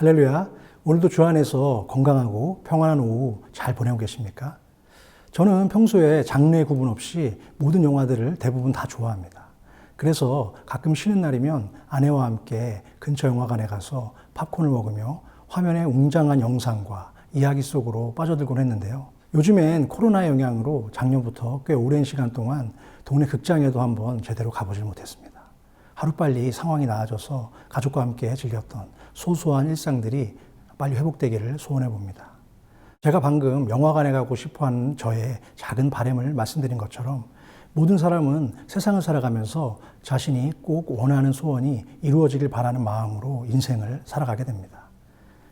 할렐루야. 오늘도 주 안에서 건강하고 평안한 오후 잘 보내고 계십니까? 저는 평소에 장르의 구분 없이 모든 영화들을 대부분 다 좋아합니다. 그래서 가끔 쉬는 날이면 아내와 함께 근처 영화관에 가서 팝콘을 먹으며 화면의 웅장한 영상과 이야기 속으로 빠져들곤 했는데요. 요즘엔 코로나 영향으로 작년부터 꽤 오랜 시간 동안 동네 극장에도 한번 제대로 가보질 못했습니다. 하루빨리 상황이 나아져서 가족과 함께 즐겼던 소소한 일상들이 빨리 회복되기를 소원해 봅니다. 제가 방금 영화관에 가고 싶어하는 저의 작은 바람을 말씀드린 것처럼 모든 사람은 세상을 살아가면서 자신이 꼭 원하는 소원이 이루어지길 바라는 마음으로 인생을 살아가게 됩니다.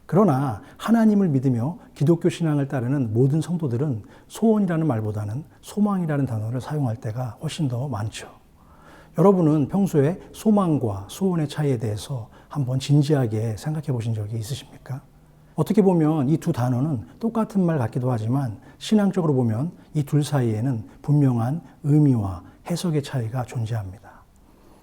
그러나 하나님을 믿으며 기독교 신앙을 따르는 모든 성도들은 소원이라는 말보다는 소망이라는 단어를 사용할 때가 훨씬 더 많죠. 여러분은 평소에 소망과 소원의 차이에 대해서 한번 진지하게 생각해 보신 적이 있으십니까? 어떻게 보면 이 두 단어는 똑같은 말 같기도 하지만 신앙적으로 보면 이 둘 사이에는 분명한 의미와 해석의 차이가 존재합니다.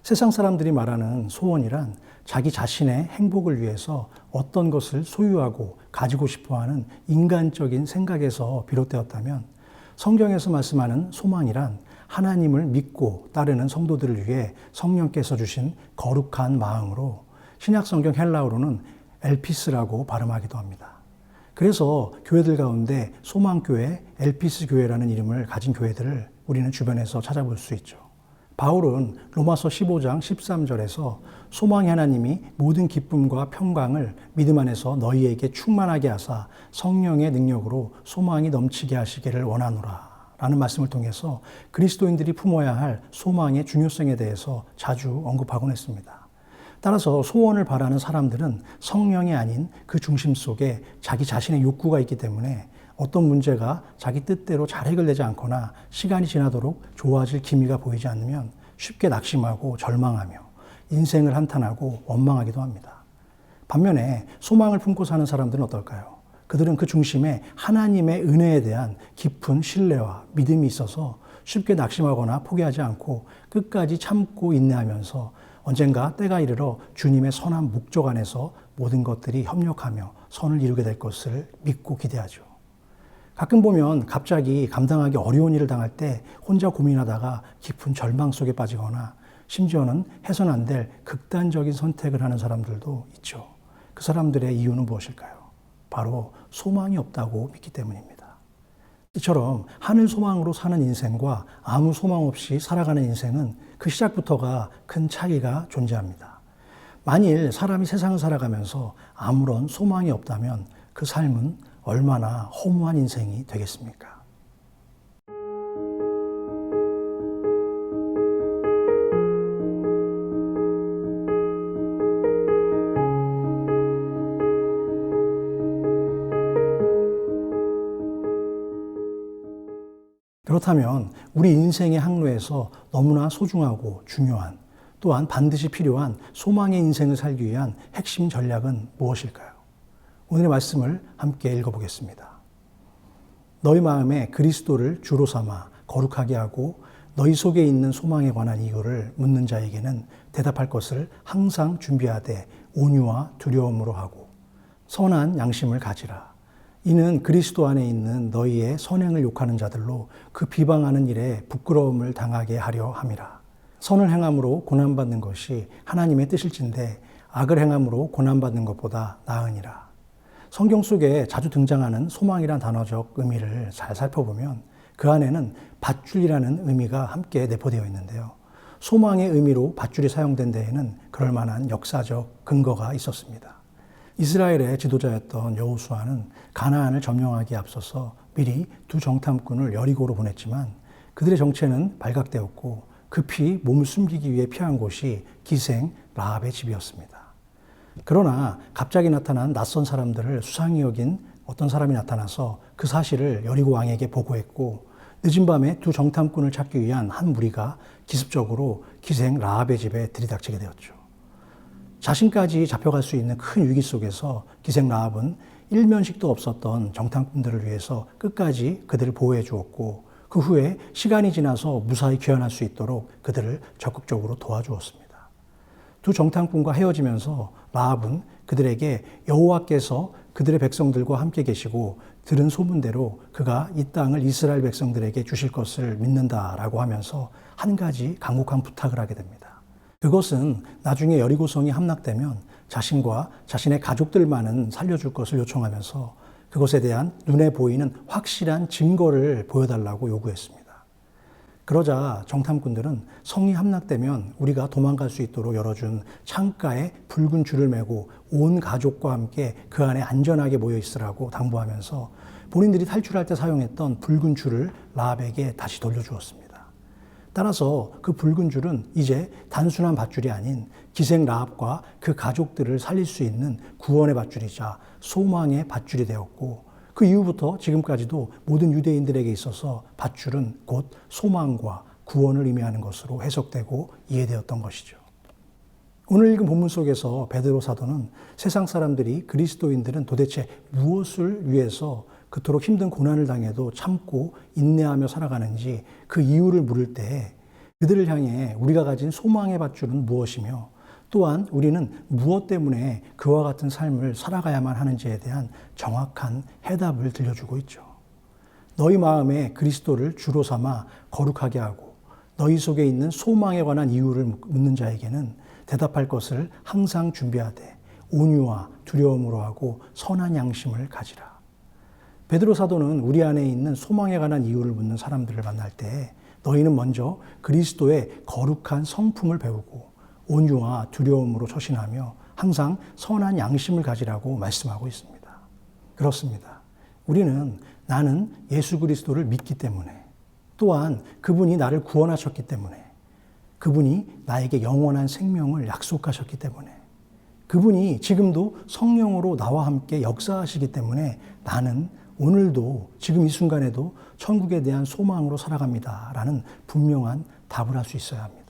세상 사람들이 말하는 소원이란 자기 자신의 행복을 위해서 어떤 것을 소유하고 가지고 싶어하는 인간적인 생각에서 비롯되었다면 성경에서 말씀하는 소망이란 하나님을 믿고 따르는 성도들을 위해 성령께서 주신 거룩한 마음으로 신약성경 헬라어로는 엘피스라고 발음하기도 합니다. 그래서 교회들 가운데 소망교회, 엘피스 교회라는 이름을 가진 교회들을 우리는 주변에서 찾아볼 수 있죠. 바울은 로마서 15장 13절에서 소망의 하나님이 모든 기쁨과 평강을 믿음 안에서 너희에게 충만하게 하사 성령의 능력으로 소망이 넘치게 하시기를 원하노라 라는 말씀을 통해서 그리스도인들이 품어야 할 소망의 중요성에 대해서 자주 언급하곤 했습니다. 따라서 소원을 바라는 사람들은 성령이 아닌 그 중심 속에 자기 자신의 욕구가 있기 때문에 어떤 문제가 자기 뜻대로 잘 해결되지 않거나 시간이 지나도록 좋아질 기미가 보이지 않으면 쉽게 낙심하고 절망하며 인생을 한탄하고 원망하기도 합니다. 반면에 소망을 품고 사는 사람들은 어떨까요? 그들은 그 중심에 하나님의 은혜에 대한 깊은 신뢰와 믿음이 있어서 쉽게 낙심하거나 포기하지 않고 끝까지 참고 인내하면서 언젠가 때가 이르러 주님의 선한 목적 안에서 모든 것들이 협력하며 선을 이루게 될 것을 믿고 기대하죠. 가끔 보면 갑자기 감당하기 어려운 일을 당할 때 혼자 고민하다가 깊은 절망 속에 빠지거나 심지어는 해서는 안 될 극단적인 선택을 하는 사람들도 있죠. 그 사람들의 이유는 무엇일까요? 바로 소망이 없다고 믿기 때문입니다. 이처럼 하늘 소망으로 사는 인생과 아무 소망 없이 살아가는 인생은 그 시작부터가 큰 차이가 존재합니다. 만일 사람이 세상을 살아가면서 아무런 소망이 없다면 그 삶은 얼마나 허무한 인생이 되겠습니까? 그렇다면 우리 인생의 항로에서 너무나 소중하고 중요한 또한 반드시 필요한 소망의 인생을 살기 위한 핵심 전략은 무엇일까요? 오늘의 말씀을 함께 읽어보겠습니다. 너희 마음에 그리스도를 주로 삼아 거룩하게 하고 너희 속에 있는 소망에 관한 이유를 묻는 자에게는 대답할 것을 항상 준비하되 온유와 두려움으로 하고 선한 양심을 가지라. 이는 그리스도 안에 있는 너희의 선행을 욕하는 자들로 그 비방하는 일에 부끄러움을 당하게 하려 함이라. 선을 행함으로 고난받는 것이 하나님의 뜻일진데 악을 행함으로 고난받는 것보다 나으니라. 성경 속에 자주 등장하는 소망이란 단어적 의미를 잘 살펴보면 그 안에는 밧줄이라는 의미가 함께 내포되어 있는데요. 소망의 의미로 밧줄이 사용된 데에는 그럴 만한 역사적 근거가 있었습니다. 이스라엘의 지도자였던 여호수아는 가나안을 점령하기에 앞서서 미리 두 정탐꾼을 여리고로 보냈지만 그들의 정체는 발각되었고 급히 몸을 숨기기 위해 피한 곳이 기생 라합의 집이었습니다. 그러나 갑자기 나타난 낯선 사람들을 수상히 여긴 어떤 사람이 나타나서 그 사실을 여리고 왕에게 보고했고 늦은 밤에 두 정탐꾼을 찾기 위한 한 무리가 기습적으로 기생 라합의 집에 들이닥치게 되었죠. 자신까지 잡혀갈 수 있는 큰 위기 속에서 기생 라합은 일면식도 없었던 정탐꾼들을 위해서 끝까지 그들을 보호해 주었고 그 후에 시간이 지나서 무사히 귀환할 수 있도록 그들을 적극적으로 도와주었습니다. 두 정탐꾼과 헤어지면서 라합은 그들에게 여호와께서 그들의 백성들과 함께 계시고 들은 소문대로 그가 이 땅을 이스라엘 백성들에게 주실 것을 믿는다라고 하면서 한 가지 간곡한 부탁을 하게 됩니다. 그것은 나중에 여리고성이 함락되면 자신과 자신의 가족들만은 살려줄 것을 요청하면서 그것에 대한 눈에 보이는 확실한 증거를 보여달라고 요구했습니다. 그러자 정탐꾼들은 성이 함락되면 우리가 도망갈 수 있도록 열어준 창가에 붉은 줄을 메고 온 가족과 함께 그 안에 안전하게 모여 있으라고 당부하면서 본인들이 탈출할 때 사용했던 붉은 줄을 라합에게 다시 돌려주었습니다. 따라서 그 붉은 줄은 이제 단순한 밧줄이 아닌 기생 라합과 그 가족들을 살릴 수 있는 구원의 밧줄이자 소망의 밧줄이 되었고, 그 이후부터 지금까지도 모든 유대인들에게 있어서 밧줄은 곧 소망과 구원을 의미하는 것으로 해석되고 이해되었던 것이죠. 오늘 읽은 본문 속에서 베드로 사도는 세상 사람들이 그리스도인들은 도대체 무엇을 위해서 그토록 힘든 고난을 당해도 참고 인내하며 살아가는지 그 이유를 물을 때 그들을 향해 우리가 가진 소망의 밧줄은 무엇이며 또한 우리는 무엇 때문에 그와 같은 삶을 살아가야만 하는지에 대한 정확한 해답을 들려주고 있죠. 너희 마음에 그리스도를 주로 삼아 거룩하게 하고 너희 속에 있는 소망에 관한 이유를 묻는 자에게는 대답할 것을 항상 준비하되 온유와 두려움으로 하고 선한 양심을 가지라. 베드로 사도는 우리 안에 있는 소망에 관한 이유를 묻는 사람들을 만날 때 너희는 먼저 그리스도의 거룩한 성품을 배우고 온유와 두려움으로 처신하며 항상 선한 양심을 가지라고 말씀하고 있습니다. 그렇습니다. 우리는 나는 예수 그리스도를 믿기 때문에 또한 그분이 나를 구원하셨기 때문에 그분이 나에게 영원한 생명을 약속하셨기 때문에 그분이 지금도 성령으로 나와 함께 역사하시기 때문에 나는 오늘도 지금 이 순간에도 천국에 대한 소망으로 살아갑니다. 라는 분명한 답을 할 수 있어야 합니다.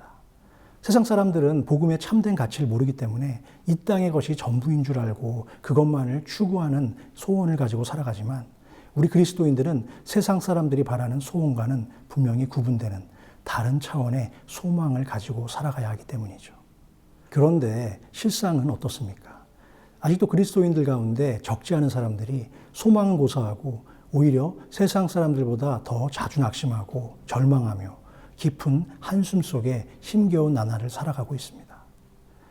세상 사람들은 복음의 참된 가치를 모르기 때문에 이 땅의 것이 전부인 줄 알고 그것만을 추구하는 소원을 가지고 살아가지만 우리 그리스도인들은 세상 사람들이 바라는 소원과는 분명히 구분되는 다른 차원의 소망을 가지고 살아가야 하기 때문이죠. 그런데 실상은 어떻습니까? 아직도 그리스도인들 가운데 적지 않은 사람들이 소망은 고사하고 오히려 세상 사람들보다 더 자주 낙심하고 절망하며 깊은 한숨 속에 힘겨운 나날을 살아가고 있습니다.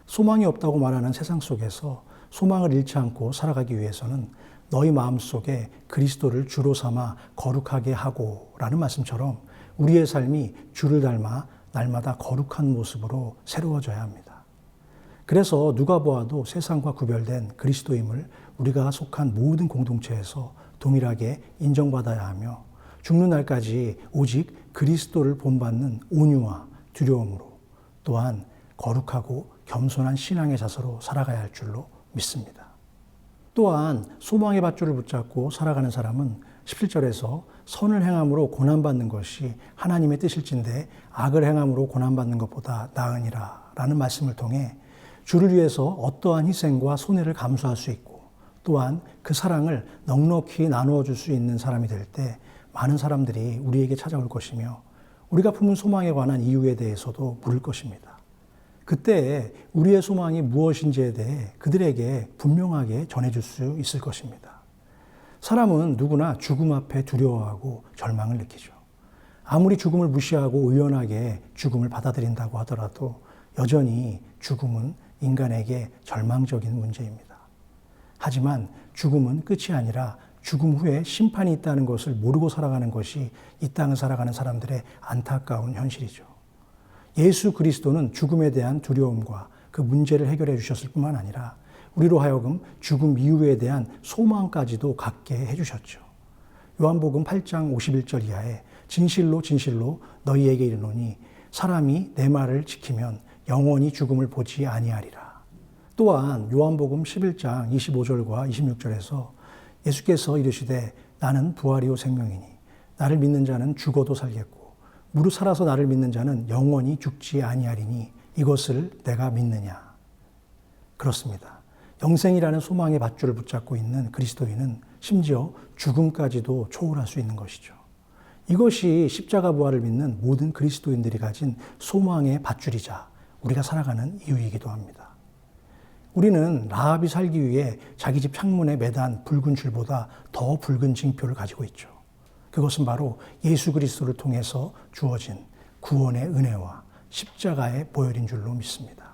소망이 없다고 말하는 세상 속에서 소망을 잃지 않고 살아가기 위해서는 너희 마음속에 그리스도를 주로 삼아 거룩하게 하고 라는 말씀처럼 우리의 삶이 주를 닮아 날마다 거룩한 모습으로 새로워져야 합니다. 그래서 누가 보아도 세상과 구별된 그리스도임을 우리가 속한 모든 공동체에서 동일하게 인정받아야 하며 죽는 날까지 오직 그리스도를 본받는 온유와 두려움으로 또한 거룩하고 겸손한 신앙의 자세로 살아가야 할 줄로 믿습니다. 또한 소망의 밧줄을 붙잡고 살아가는 사람은 17절에서 선을 행함으로 고난받는 것이 하나님의 뜻일진데 악을 행함으로 고난받는 것보다 나으니라 라는 말씀을 통해 주를 위해서 어떠한 희생과 손해를 감수할 수 있고 또한 그 사랑을 넉넉히 나누어 줄 수 있는 사람이 될 때 많은 사람들이 우리에게 찾아올 것이며 우리가 품은 소망에 관한 이유에 대해서도 물을 것입니다. 그때 우리의 소망이 무엇인지에 대해 그들에게 분명하게 전해줄 수 있을 것입니다. 사람은 누구나 죽음 앞에 두려워하고 절망을 느끼죠. 아무리 죽음을 무시하고 의연하게 죽음을 받아들인다고 하더라도 여전히 죽음은 인간에게 절망적인 문제입니다. 하지만 죽음은 끝이 아니라 죽음 후에 심판이 있다는 것을 모르고 살아가는 것이 이 땅을 살아가는 사람들의 안타까운 현실이죠. 예수 그리스도는 죽음에 대한 두려움과 그 문제를 해결해 주셨을 뿐만 아니라 우리로 하여금 죽음 이후에 대한 소망까지도 갖게 해주셨죠. 요한복음 8장 51절 이하에 진실로 진실로 너희에게 이르노니 사람이 내 말을 지키면 영원히 죽음을 보지 아니하리라. 또한 요한복음 11장 25절과 26절에서 예수께서 이르시되 나는 부활이요 생명이니 나를 믿는 자는 죽어도 살겠고 무릇 살아서 나를 믿는 자는 영원히 죽지 아니하리니 이것을 내가 믿느냐. 그렇습니다. 영생이라는 소망의 밧줄을 붙잡고 있는 그리스도인은 심지어 죽음까지도 초월할 수 있는 것이죠. 이것이 십자가 부활을 믿는 모든 그리스도인들이 가진 소망의 밧줄이자 우리가 살아가는 이유이기도 합니다. 우리는 라합이 살기 위해 자기 집 창문에 매단 붉은 줄보다 더 붉은 징표를 가지고 있죠. 그것은 바로 예수 그리스도를 통해서 주어진 구원의 은혜와 십자가의 보혈인 줄로 믿습니다.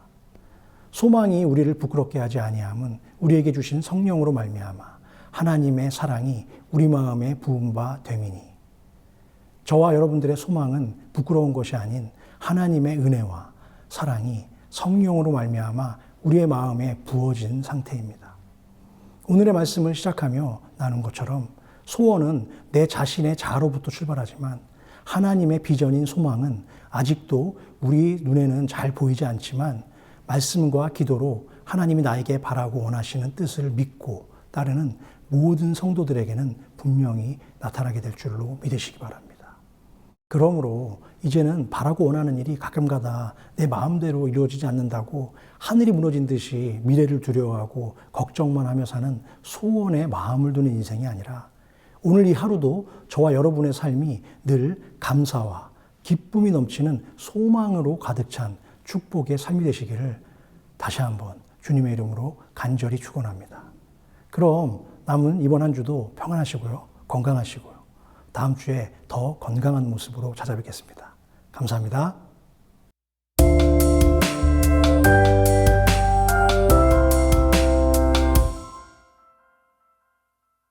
소망이 우리를 부끄럽게 하지 아니함은 우리에게 주신 성령으로 말미암아 하나님의 사랑이 우리 마음에 부은 바 됨이니, 저와 여러분들의 소망은 부끄러운 것이 아닌 하나님의 은혜와 사랑이 성령으로 말미암아 우리의 마음에 부어진 상태입니다. 오늘의 말씀을 시작하며 나눈 것처럼 소원은 내 자신의 자아로부터 출발하지만 하나님의 비전인 소망은 아직도 우리 눈에는 잘 보이지 않지만 말씀과 기도로 하나님이 나에게 바라고 원하시는 뜻을 믿고 따르는 모든 성도들에게는 분명히 나타나게 될 줄로 믿으시기 바랍니다. 그러므로 이제는 바라고 원하는 일이 가끔가다 내 마음대로 이루어지지 않는다고 하늘이 무너진 듯이 미래를 두려워하고 걱정만 하며 사는 소원에 마음을 두는 인생이 아니라 오늘 이 하루도 저와 여러분의 삶이 늘 감사와 기쁨이 넘치는 소망으로 가득 찬 축복의 삶이 되시기를 다시 한번 주님의 이름으로 간절히 축원합니다. 그럼 남은 이번 한 주도 평안하시고요. 건강하시고요. 다음 주에 더 건강한 모습으로 찾아뵙겠습니다. 감사합니다.